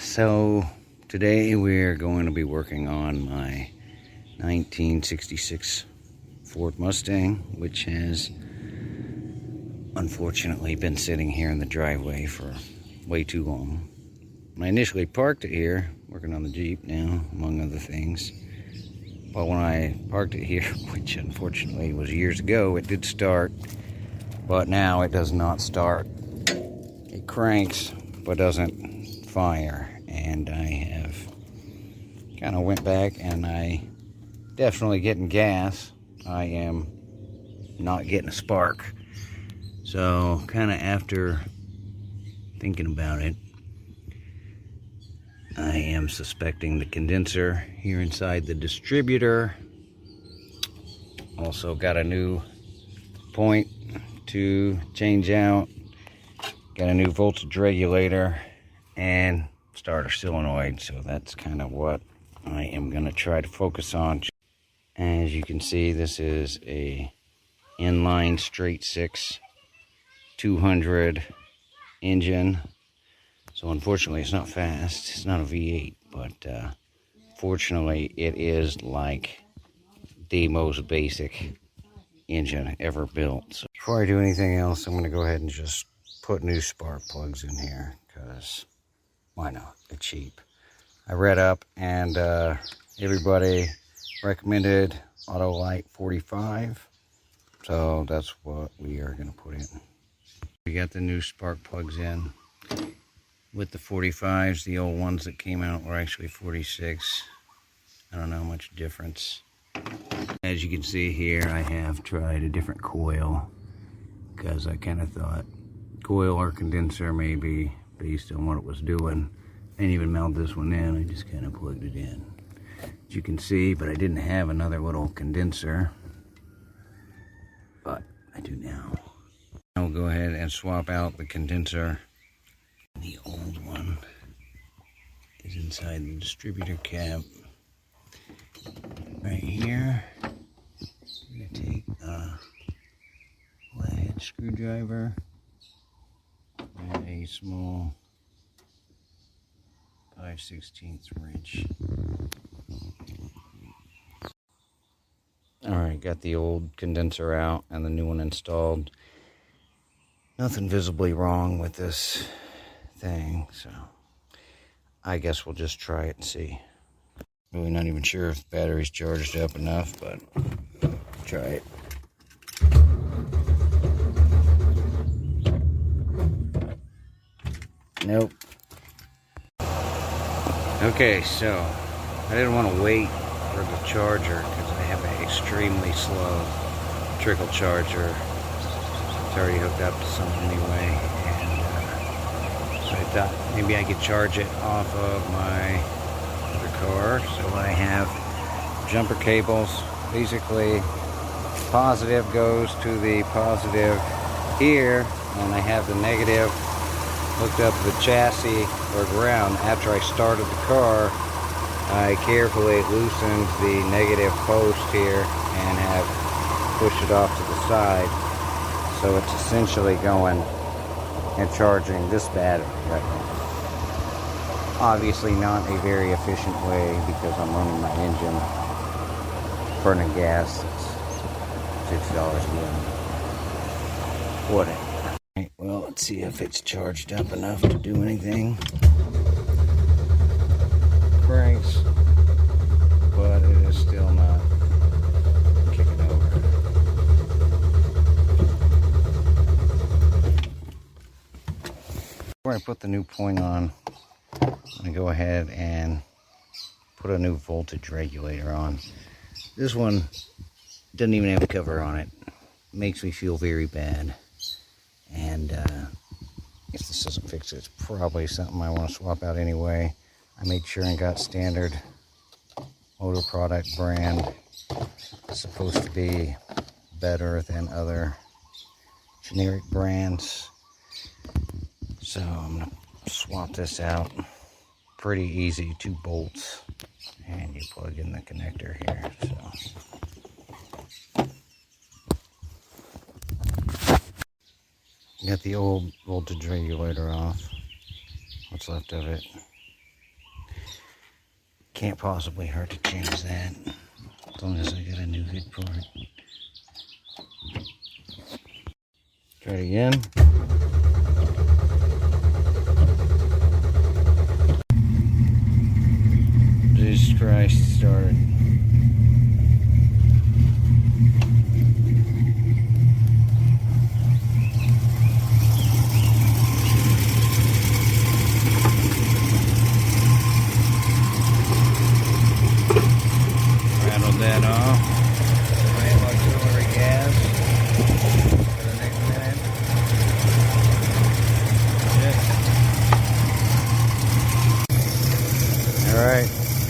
So today we're going to be working on my 1966 Ford Mustang, which has unfortunately been sitting here in the driveway for way too long. When I initially parked it here, working on the Jeep now, among other things, but when I parked it here, which unfortunately was years ago, it did start, but now it does not start. It cranks, but doesn't fire. And I have kind of went back and I definitely getting gas. I am not getting a spark. So kind of after thinking about it, I am suspecting the condenser here inside the distributor. Also got a new point to change out. Got a new voltage regulator and starter solenoid. So that's kind of what I am going to try to focus on. As you can see, this is a inline straight 6 200 engine. So unfortunately it's not fast. It's not a V8, but fortunately it is like the most basic engine ever built. So before I do anything else, I'm going to go ahead and just put new spark plugs in here, because why not? They're cheap. I read up and everybody recommended autolite 45, so that's what we are going to put in. We got the new spark plugs in with the 45s. The old ones that came out were actually 46. I don't know much difference. As you can see here, I have tried a different coil, because I kind of thought coil or condenser maybe, based on what it was doing. I didn't even mount this one in, I just kind of plugged it in. As you can see, but I didn't have another little condenser, but I do now. I'll go ahead and swap out the condenser. The old one is inside the distributor cap right here. I'm going to take a flathead screwdriver and a small 5/16 wrench. Alright, got the old condenser out and the new one installed. Nothing visibly wrong with this thing, so I guess we'll just try it and see. Really not even sure if the battery's charged up enough, but try it. Nope. Okay, so I didn't want to wait for the charger because I have an extremely slow trickle charger. It's already hooked up to something anyway, and so I thought maybe I could charge it off of my other car. So I have jumper cables. Basically, positive goes to the positive here, and I have the negative hooked up to the chassis or ground. After I started the car, I carefully loosened the negative post here and have pushed it off to the side. So it's essentially going and charging this battery right now. Obviously not a very efficient way, because I'm running my engine burning gas. It's $6 a gallon. Whatever. Well, let's see if it's charged up enough to do anything. Cranks, but it is still not kicking over. Before I put the new point on, I'm going to go ahead and put a new voltage regulator on. This one doesn't even have a cover on it. Makes me feel very bad. And if this doesn't fix it, it's probably something I want to swap out anyway. I made sure and got standard motor product brand. It's supposed to be better than other generic brands. So I'm going to swap this out. Pretty easy, 2 bolts. And you plug in the connector here. So got the old voltage regulator off, what's left of it. can't possibly hurt to change that, as long as I get a new head for it. Try it again. Jesus Christ, started. Rattled that off. Ran auxiliary gas for the next minute. Alright,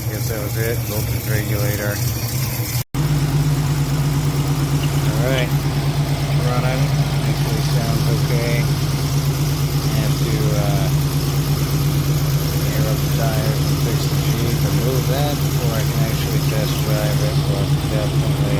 guess that was it. Voltage regulator. Alright, running. Actually sounds okay. I have to air up the tires and fix the Jeep and move that before I can actually test drive it, but definitely